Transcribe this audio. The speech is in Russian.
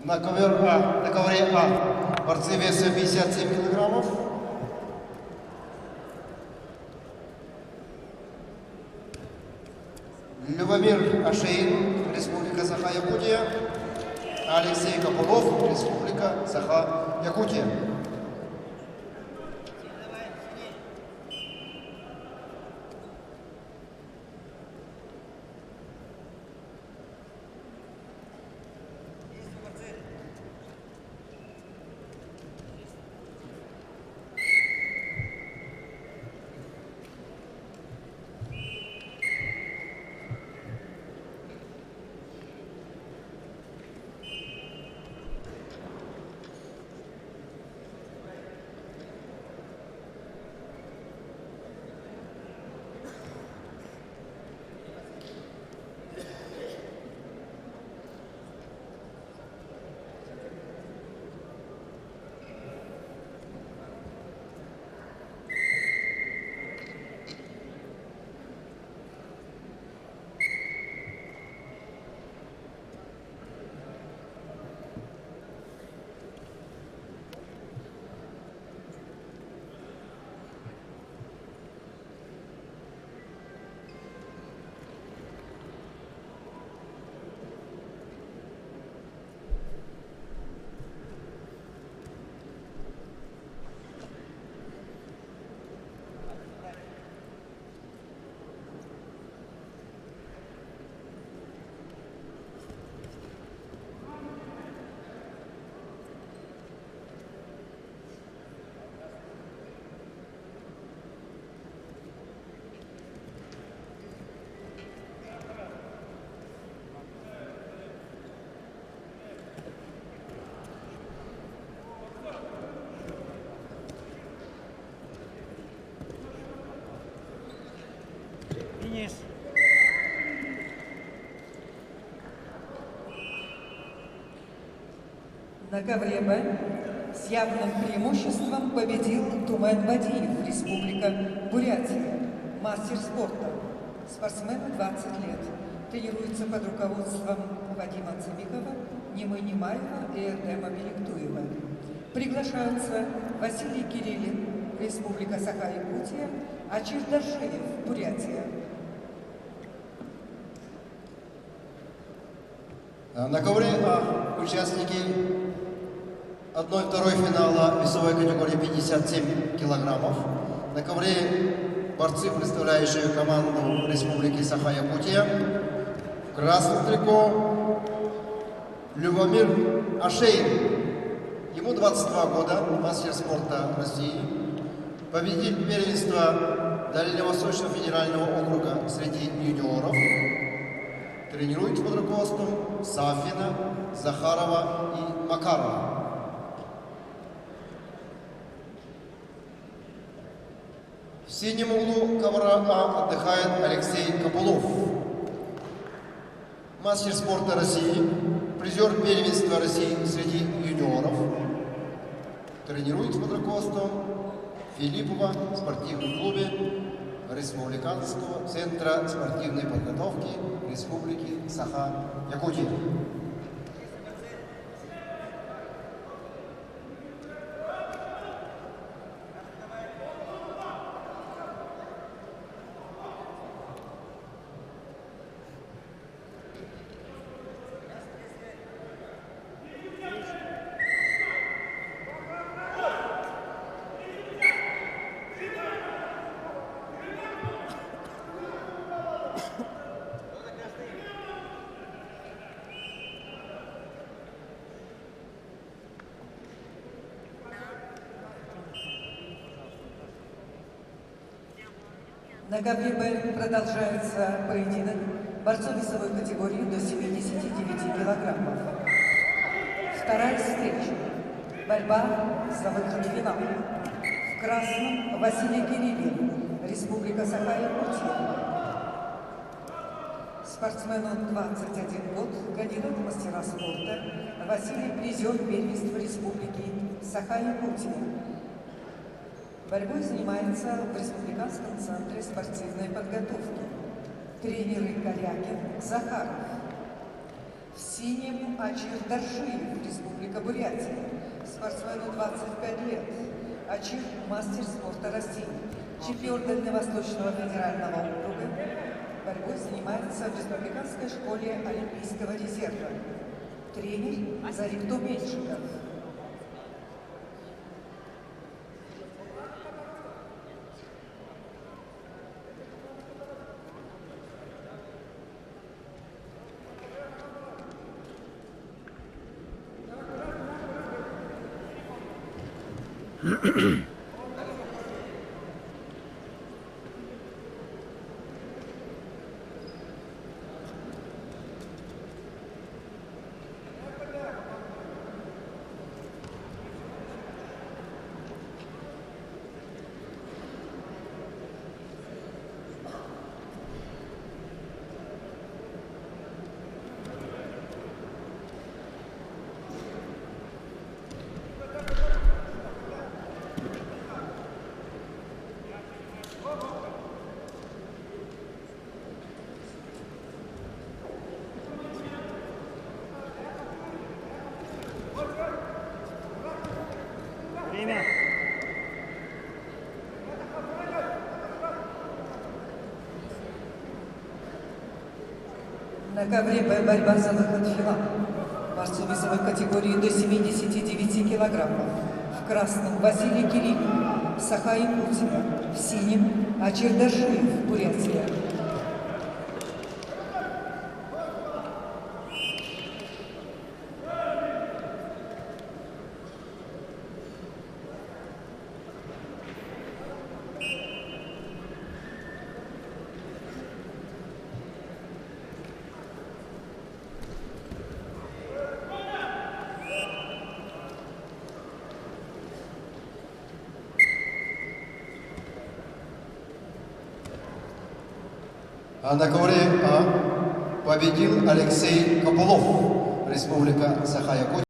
На ковре А борцы весом 57 килограммов. Любомир Ашеин, Республика Саха-Якутия. Алексей Копылов, Республика Саха-Якутия. На ковре Б с явным преимуществом победил Тумен Бадиев, Республика Бурятия, мастер спорта. Спортсмену 20 лет. Тренируется под руководством Вадима Цыбикова, Немы Немаева и Эрдема Беликтуева. Приглашаются Василий Кириллин, Республика Саха-Якутия, Ачир Дашиев, Бурятия. На ковре А участники 1-2 финала весовой категории 57 килограммов. На ковре борцы, представляющие команду Республики Саха-Якутия. В красном трико Любомир Ашеин. Ему 22 года, мастер спорта России. Победитель первенства Дальневосточного федерального округа среди юниоров. Тренируется под руководством Сафина, Захарова и Макарова. В синем углу ковра А отдыхает Алексей Копылов. Мастер спорта России, призер первенства России среди юниоров. Тренируется под руководством Филиппова в спортивном клубе Республиканского центра спортивной подготовки Республики Саха-Якутия. На ковре Б продолжается поединок борцов весовой категории до 79 килограммов. Вторая встреча. Борьба за выход в финал. В красном Василий Кириллин, Республика Саха-Якутия. Спортсмену 21 год, кандидат в мастера спорта. Василий призер первенства Республики Саха-Якутия. Борьбой занимается в Республиканском центре спортивной подготовки. Тренеры Корякин, Захаров. синим Ачир Даршиев, Республика Бурятия, спортсмену 25 лет, Ачир – мастер спорта России, чемпион Дальневосточного федерального округа, борьбой занимается в Республиканской школе Олимпийского резерва. Тренер Зарик Тумельчиков. Время. На ковре борьба за выход в финал. Борцу весовой категории до 79 килограммов. В красном Василий Кириллов, Саха Якутия. В синем Ачир Даршиев, Бурятия. А на ковре А победил Алексей Копылов, Республика Саха-Якутия.